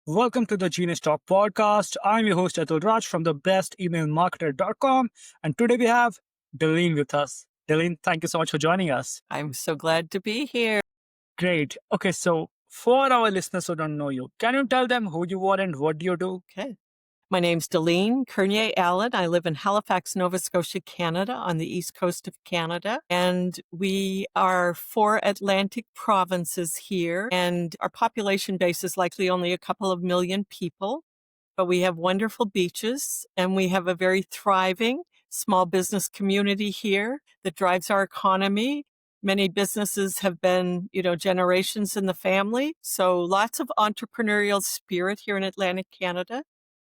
Welcome to the Genius Talk podcast. I'm your host Atul Raj from the bestemailmarketer.com, and today we have Dalene with us. Dalene, thank you so much for joining us. I'm so glad to be here. Great. Okay, so for our listeners who don't know you, can you tell them who you are and what do you do? Okay. My name's Dalene Courneya Allen. I live in Halifax, Nova Scotia, Canada, on the east coast of Canada. And we are 4 Atlantic provinces here. And our population base is likely only a couple of million people. But we have wonderful beaches and we have a very thriving small business community here that drives our economy. Many businesses have been, generations in the family. So lots of entrepreneurial spirit here in Atlantic Canada.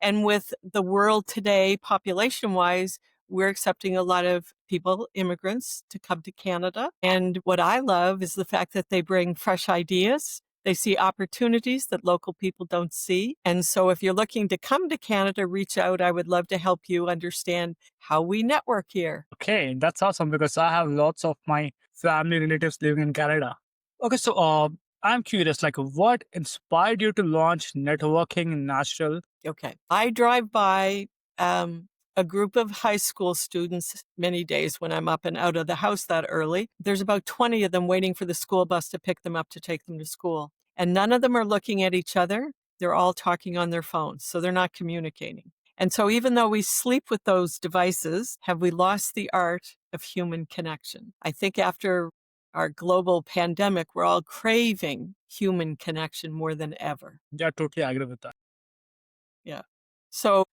And with the world today, population wise, we're accepting a lot of people, immigrants, to come to Canada. And what I love is the fact that they bring fresh ideas. They see opportunities that local people don't see. And so if you're looking to come to Canada, reach out. I would love to help you understand how we network here. Okay, that's awesome because I have lots of my family relatives living in Canada. Okay, so I'm curious, like what inspired you to launch networking in Nashville? Okay. I drive by a group of high school students many days when I'm up and out of the house that early. There's about 20 of them waiting for the school bus to pick them up to take them to school. And none of them are looking at each other. They're all talking on their phones, so they're not communicating. And so even though we sleep with those devices, have we lost the art of human connection? I think after our global pandemic, we're all craving human connection more than ever. Yeah, totally agree with that. Yeah. So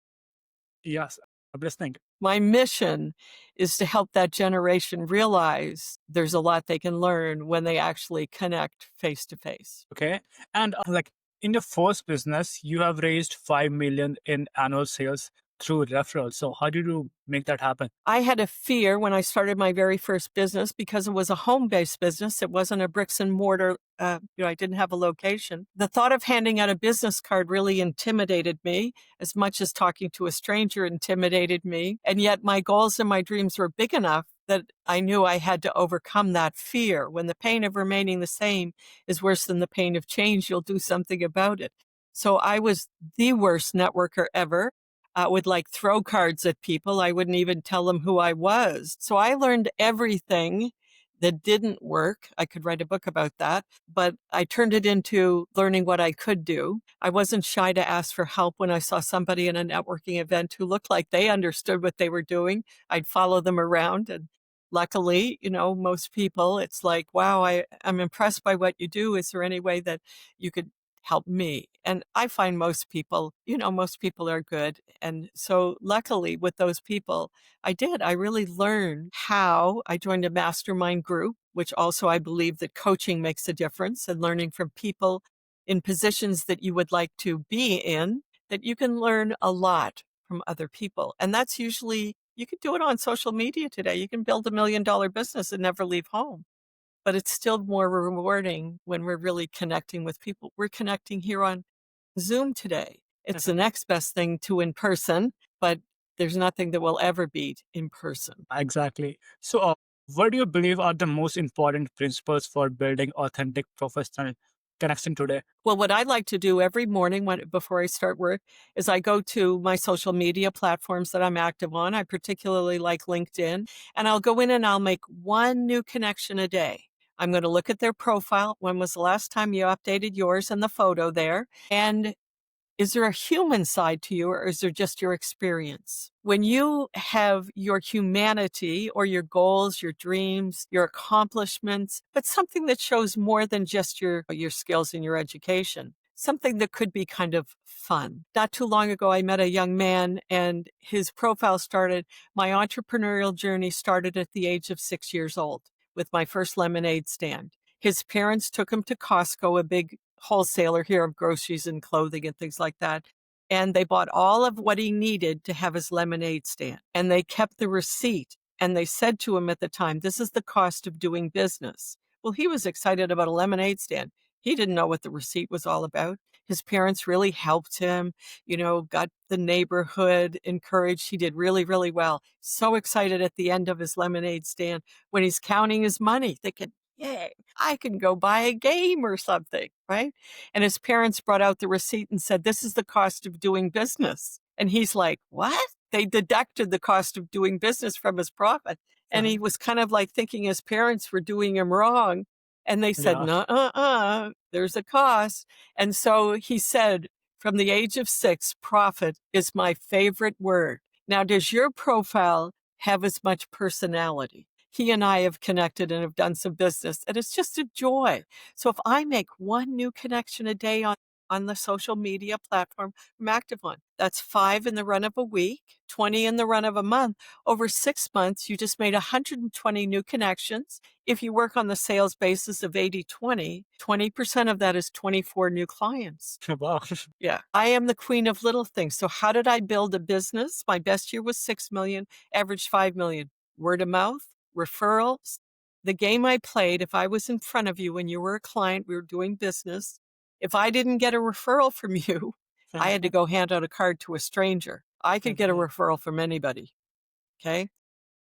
Yes, I'm listening. my mission is to help that generation realize there's a lot they can learn when they actually connect face to face. Okay. And like in your first business, you have raised 5 million in annual sales through referrals. So how did you make that happen? I had a fear when I started my very first business because it was a home-based business. It wasn't a bricks and mortar. I didn't have a location. The thought of handing out a business card really intimidated me as much as talking to a stranger intimidated me. And yet my goals and my dreams were big enough that I knew I had to overcome that fear. When the pain of remaining the same is worse than the pain of change, you'll do something about it. So I was the worst networker ever. Would like throw cards at people. I wouldn't even tell them who I was. So I learned everything that didn't work. I could write a book about that, but I turned it into learning what I could do. I wasn't shy to ask for help when I saw somebody in a networking event who looked like they understood what they were doing. I'd follow them around. And luckily, most people, it's like, wow, I'm impressed by what you do. Is there any way that you could help me? And I find most people are good. And so luckily with those people, I really learned how. I joined a mastermind group, which also I believe that coaching makes a difference, and learning from people in positions that you would like to be in, that you can learn a lot from other people. And that's usually, you can do it on social media today. You can build $1 million business and never leave home. But it's still more rewarding when we're really connecting with people. We're connecting here on Zoom today. It's the next best thing to in person, but there's nothing that will ever beat in person. Exactly. So what do you believe are the most important principles for building authentic professional connection today? Well, what I like to do every morning before I start work is I go to my social media platforms that I'm active on. I particularly like LinkedIn, and I'll go in and I'll make one new connection a day. I'm going to look at their profile. When was the last time you updated yours and the photo there? And is there a human side to you, or is there just your experience? When you have your humanity or your goals, your dreams, your accomplishments, but something that shows more than just your skills and your education, something that could be kind of fun. Not too long ago, I met a young man and his profile started, my entrepreneurial journey started at the age of 6 years old with my first lemonade stand. His parents took him to Costco, a big wholesaler here of groceries and clothing and things like that. And they bought all of what he needed to have his lemonade stand. And they kept the receipt. And they said to him at the time, this is the cost of doing business. Well, he was excited about a lemonade stand. He didn't know what the receipt was all about. His parents really helped him, got the neighborhood encouraged. He did really, really well. So excited at the end of his lemonade stand when he's counting his money, thinking, yay, I can go buy a game or something, right? And his parents brought out the receipt and said, this is the cost of doing business. And he's like, what? They deducted the cost of doing business from his profit. And he was kind of like thinking his parents were doing him wrong. And they said, Yeah. no, there's a cost. And so he said, from the age of 6, profit is my favorite word. Now, does your profile have as much personality? He and I have connected and have done some business, and it's just a joy. So if I make one new connection a day on the social media platform, I'm active on. That's 5 in the run of a week, 20 in the run of a month. Over 6 months, you just made 120 new connections. If you work on the sales basis of 80/20, 20% of that is 24 new clients. Wow. Yeah. I am the queen of little things. So how did I build a business? My best year was 6 million, average 5 million. Word of mouth, referrals. The game I played, if I was in front of you when you were a client, we were doing business. If I didn't get a referral from you, I had to go hand out a card to a stranger. I could get a referral from anybody. Okay.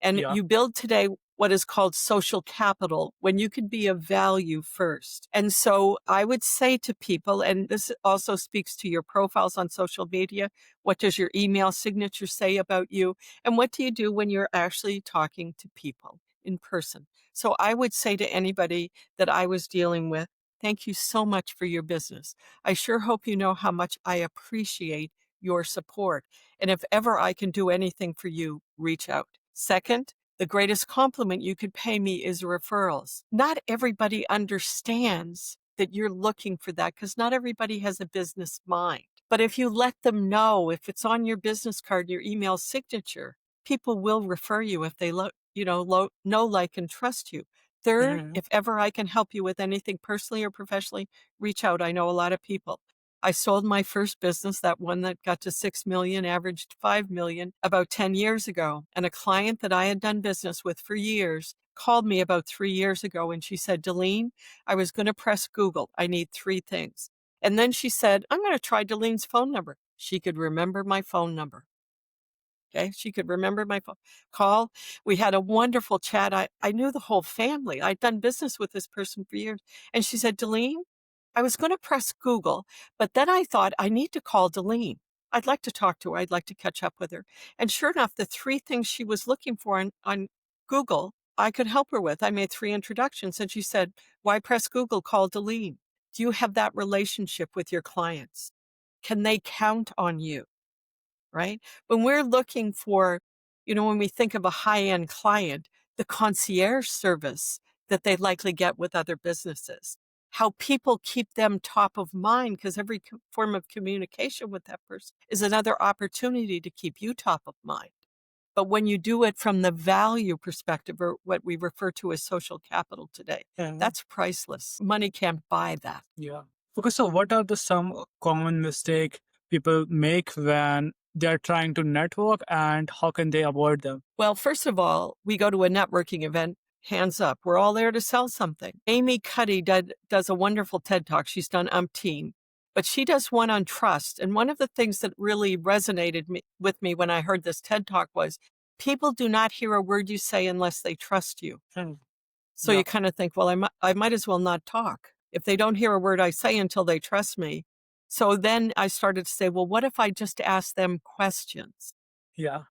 And Yeah. you build today what is called social capital when you can be of value first. And so I would say to people, and this also speaks to your profiles on social media, what does your email signature say about you? And what do you do when you're actually talking to people in person? So I would say to anybody that I was dealing with, thank you so much for your business. I sure hope you know how much I appreciate your support. And if ever I can do anything for you, reach out. Second, the greatest compliment you could pay me is referrals. Not everybody understands that you're looking for that because not everybody has a business mind. But if you let them know, if it's on your business card, your email signature, people will refer you if they know, like, and trust you. Third, Mhm. if ever I can help you with anything personally or professionally, reach out. I know a lot of people. I sold my first business, that one that got to 6 million, averaged 5 million about 10 years ago. And a client that I had done business with for years called me about 3 years ago and she said, Dalene, I was going to press Google. I need 3 things. And then she said, I'm going to try Dalene's phone number. She could remember my phone number. Okay. She could remember my phone call. We had a wonderful chat. I knew the whole family. I'd done business with this person for years. And she said, Dalene, I was going to press Google, but then I thought I need to call Dalene. I'd like to talk to her. I'd like to catch up with her. And sure enough, the 3 things she was looking for on Google, I could help her with. I made 3 introductions and she said, why press Google? Call Dalene. Do you have that relationship with your clients? Can they count on you? Right? When we're looking for, when we think of a high-end client, the concierge service that they likely get with other businesses, how people keep them top of mind because every form of communication with that person is another opportunity to keep you top of mind. But when you do it from the value perspective or what we refer to as social capital today, Mhm. that's priceless. Money can't buy that. Yeah. Okay, so what are the some common mistake people make when they're trying to network and how can they avoid them? Well, first of all, we go to a networking event, hands up. We're all there to sell something. Amy Cuddy does a wonderful TED Talk. She's done umpteen, but she does one on trust. And one of the things that really resonated with me when I heard this TED Talk was people do not hear a word you say unless they trust you. Hmm. So Yeah. you kind of think, well, I might as well not talk if they don't hear a word I say until they trust me. So then I started to say, well, what if I just ask them questions? Yeah.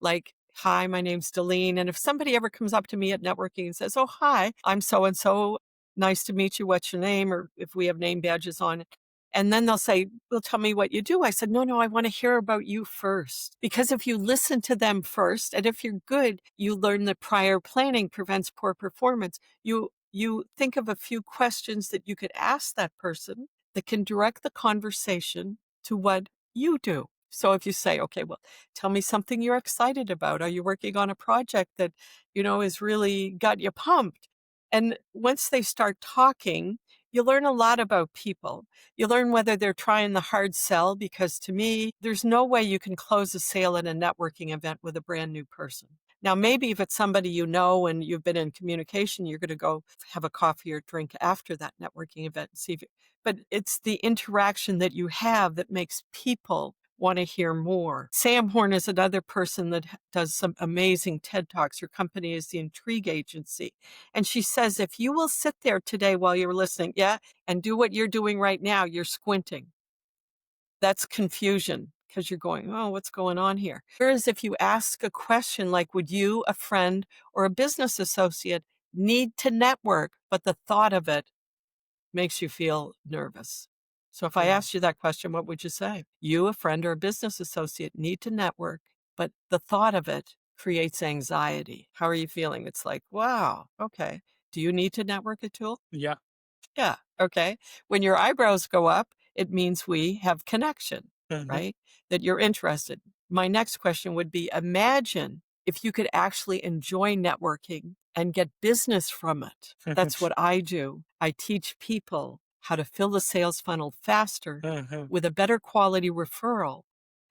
Like, hi, my name's Dalene. And if somebody ever comes up to me at networking and says, oh, hi, I'm so and so, nice to meet you. What's your name? Or if we have name badges on it. And then they'll say, well, tell me what you do. I said, no, I want to hear about you first. Because if you listen to them first, and if you're good, you learn that prior planning prevents poor performance. You think of a few questions that you could ask that person that can direct the conversation to what you do. So if you say, okay, well, tell me something you're excited about. Are you working on a project that, has really got you pumped? And once they start talking, you learn a lot about people. You learn whether they're trying the hard sell, because to me, there's no way you can close a sale at a networking event with a brand new person. Now, maybe if it's somebody you know and you've been in communication, you're going to go have a coffee or drink after that networking event and see if but it's the interaction that you have that makes people want to hear more. Sam Horn is another person that does some amazing TED Talks. Her company is the Intrigue Agency. And she says, if you will sit there today while you're listening, yeah, and do what you're doing right now, you're squinting. That's confusion because you're going, oh, what's going on here? Whereas if you ask a question like, would you, a friend, or a business associate need to network, but the thought of it makes you feel nervous. So if I Yeah. asked you that question, what would you say? You, a friend, or a business associate need to network, but the thought of it creates anxiety. How are you feeling? It's like, wow, okay. Do you need to network, Atul? Yeah. Yeah. Okay. When your eyebrows go up, it means we have connection, Mhm. right? That you're interested. My next question would be, imagine if you could actually enjoy networking and get business from it. That's what I do. I teach people how to fill the sales funnel faster Mhm. with a better quality referral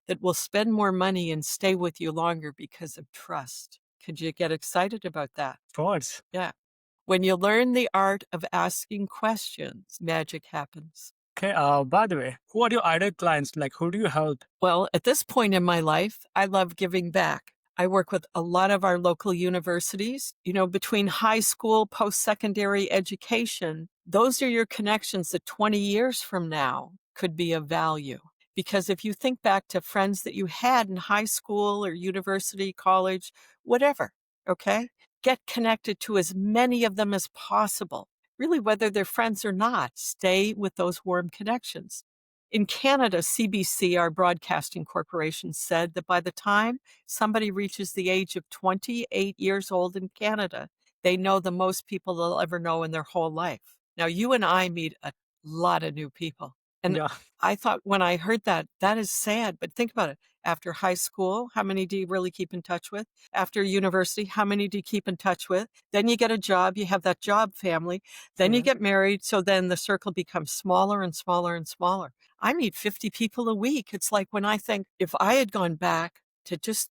that will spend more money and stay with you longer because of trust. Could you get excited about that? Of course. Yeah. When you learn the art of asking questions, magic happens. Okay. By the way, who are your ideal clients? Like, who do you help? Well, at this point in my life, I love giving back. I work with a lot of our local universities. You know, between high school, post secondary education, those are your connections that 20 years from now could be of value. Because if you think back to friends that you had in high school or university, college, whatever, okay, get connected to as many of them as possible. Really, whether they're friends or not, stay with those warm connections. In Canada, CBC, our broadcasting corporation, said that by the time somebody reaches the age of 28 years old in Canada, they know the most people they'll ever know in their whole life. Now, you and I meet a lot of new people. And Yeah. I thought when I heard that, that is sad. But think about it. After high school, how many do you really keep in touch with? After university, how many do you keep in touch with? Then you get a job, you have that job family. Then you Mhm. get married. So then the circle becomes smaller and smaller and smaller. I meet 50 people a week. It's like when I think if I had gone back to just,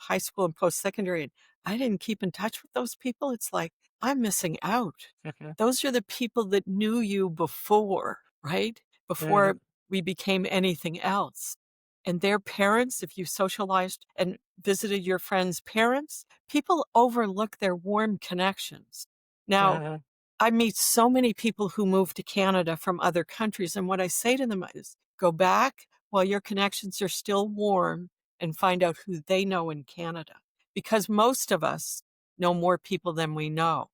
high school and post secondary and I didn't keep in touch with those people, it's like I'm missing out. Mhm. Those are the people that knew you before, right? Before Mhm. we became anything else. And their parents, if you socialized and visited your friends' parents, people overlook their warm connections. Now, Mhm. I meet so many people who move to Canada from other countries, and what I say to them is go back while your connections are still warm and find out who they know in Canada. Because most of us know more people than we know.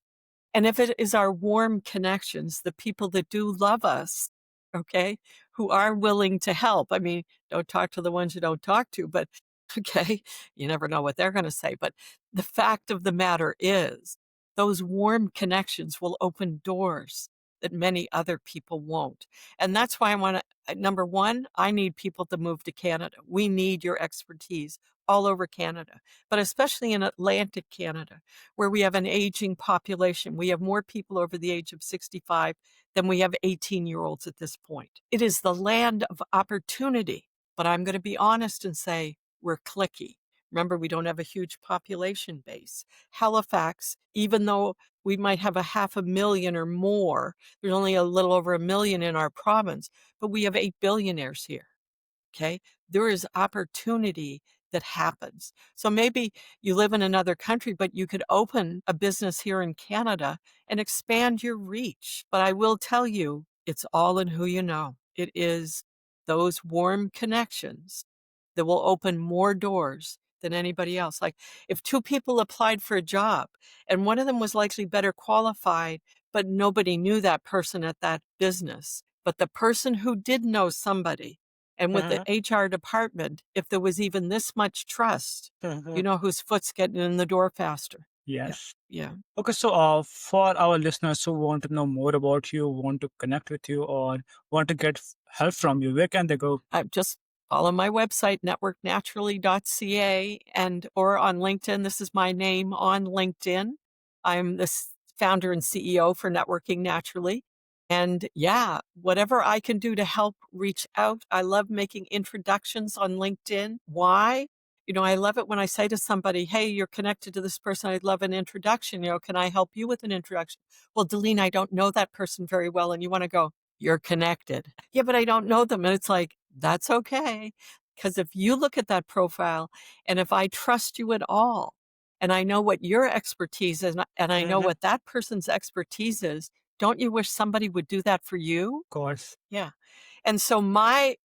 And if it is our warm connections, the people that do love us, okay, who are willing to help. I mean, don't talk to the ones you don't talk to, but okay, you never know what they're going to say. But the fact of the matter is, those warm connections will open doors that many other people won't. And that's why I want to, number one, I need people to move to Canada. We need your expertise all over Canada, but especially in Atlantic Canada where we have an aging population. We have more people over the age of 65 than we have 18-year-olds at this point. It is the land of opportunity, but I'm going to be honest and say we're clicky. Remember, we don't have a huge population base. Halifax, even though we might have a 500,000 or more, there's only a little over 1 million in our province, but we have 8 billionaires here. Okay. There is opportunity that happens. So maybe you live in another country, but you could open a business here in Canada and expand your reach. But I will tell you, it's all in who you know. It is those warm connections that will open more doors than anybody else. Like if two people applied for a job and one of them was likely better qualified, but nobody knew that person at that business. But the person who did know somebody and with the Mhm. HR department, if there was even this much trust, you Mhm. know whose foot's getting in the door faster. Yeah. Yes. Yeah. Okay, so for our listeners who want to know more about you, want to connect with you, or want to get help from you, where can they go? Just follow my website, networknaturally.ca, and or on LinkedIn. This is my name on LinkedIn. I'm the founder and CEO for Networking Naturally. And yeah, whatever I can do to help reach out. I love making introductions on LinkedIn. Why? I love it when I say to somebody, hey, you're connected to this person. I'd love an introduction. Can I help you with an introduction? Well, Dalene, I don't know that person very well. And you want to go, you're connected. Yeah, but I don't know them. And it's like, that's okay. Because if you look at that profile and if I trust you at all, and I know what your expertise is, and I know Mhm. what that person's expertise is, don't you wish somebody would do that for you? Of course. Yeah. And so my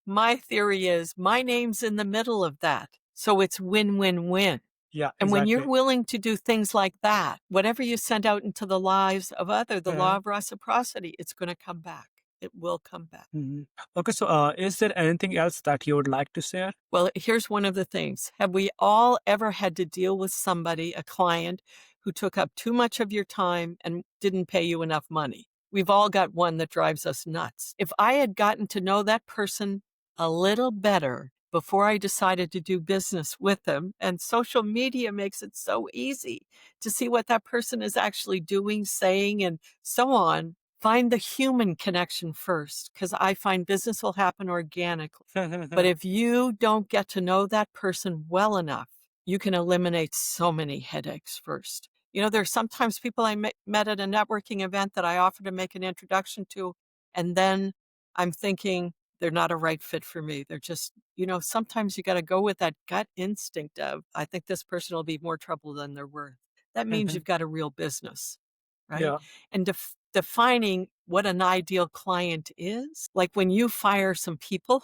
theory is my name's in the middle of that. So it's win-win-win. Yeah, And when you're exactly. willing to do things like that, whatever you send out into the lives of other, the law Mhm. of reciprocity, it's going to come back. It will come back. Mhm. Okay, so is there anything else that you would like to share? Well, here's one of the things. Have we all ever had to deal with somebody, a client, who took up too much of your time and didn't pay you enough money? We've all got one that drives us nuts. If I had gotten to know that person a little better before I decided to do business with them, and social media makes it so easy to see what that person is actually doing, saying, and so on. Find the human connection first, because I find business will happen organically. But if you don't get to know that person well enough, you can eliminate so many headaches first. There's sometimes people I met at a networking event that I offer to make an introduction to, and then I'm thinking they're not a right fit for me. They're just, sometimes you got to go with that gut instinct of, I think this person will be more trouble than they're worth. That means Mhm. you've got a real business, right? Yeah. And defining what an ideal client is, like when you fire some people,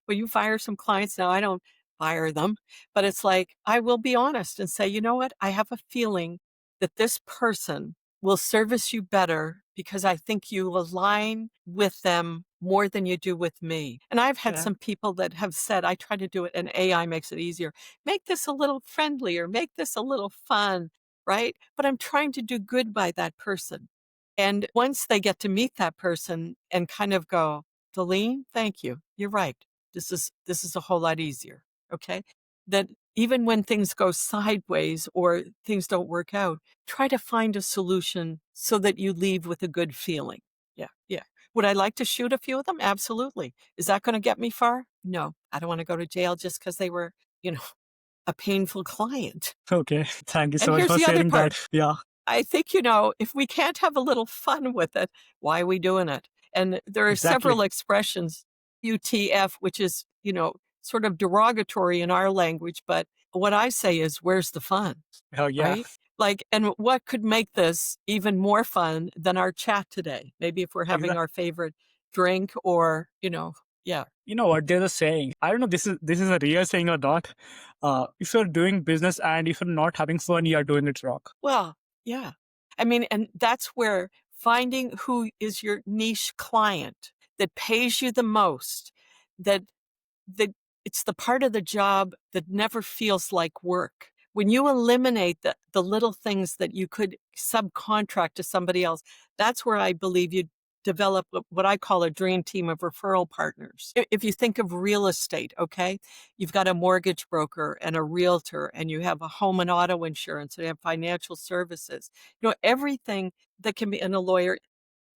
when you fire some clients, now I don't fire them, but it's like, I will be honest and say, you know what? I have a feeling that this person will service you better because I think you align with them more than you do with me. And I've had Yeah. some people that have said, I try to do it and AI makes it easier. Make this a little friendlier, make this a little fun, right? But I'm trying to do good by that person. And once they get to meet that person and kind of go, Dalene, thank you. You're right. This is a whole lot easier. Okay. That even when things go sideways or things don't work out, try to find a solution so that you leave with a good feeling. Yeah. Yeah. Would I like to shoot a few of them? Absolutely. Is that going to get me far? No. I don't want to go to jail just because they were, you know, a painful client. Okay. Thank you so And much here's for the other sharing part. that. Yeah, I think, if we can't have a little fun with it, why are we doing it? And there are exactly. several expressions, UTF, which is, sort of derogatory in our language, but what I say is, where's the fun? Oh, yeah. Right? Like, and what could make this even more fun than our chat today? Maybe if we're having Exactly. our favorite drink or, yeah. You know what there's a saying? I don't know this is a real saying or not. If you're doing business and if you're not having fun, you are doing it wrong. Well, yeah. I mean, and that's where finding who is your niche client that pays you the most, that that it's the part of the job that never feels like work. When you eliminate the little things that you could subcontract to somebody else, that's where I believe you develop what I call a dream team of referral partners. If you think of real estate, okay, you've got a mortgage broker and a realtor, and you have a home and auto insurance, and you have financial services, everything that can be in a lawyer,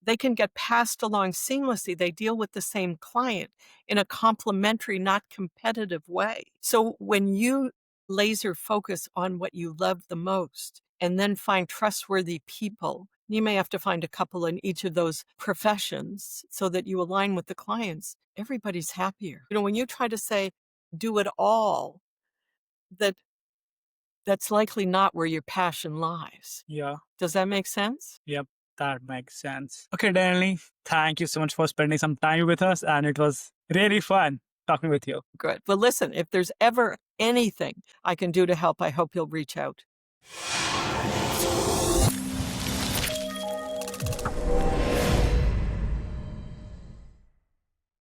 they can get passed along seamlessly. They deal with the same client in a complementary, not competitive way. So when you laser focus on what you love the most and then find trustworthy people, you may have to find a couple in each of those professions so that you align with the clients. Everybody's happier. When you try to say, do it all, that that's likely not where your passion lies. Yeah. Does that make sense? Yep. That makes sense. Okay, Danny, thank you so much for spending some time with us, and it was really fun talking with you. Good. Well, listen, if there's ever anything I can do to help, I hope you'll reach out.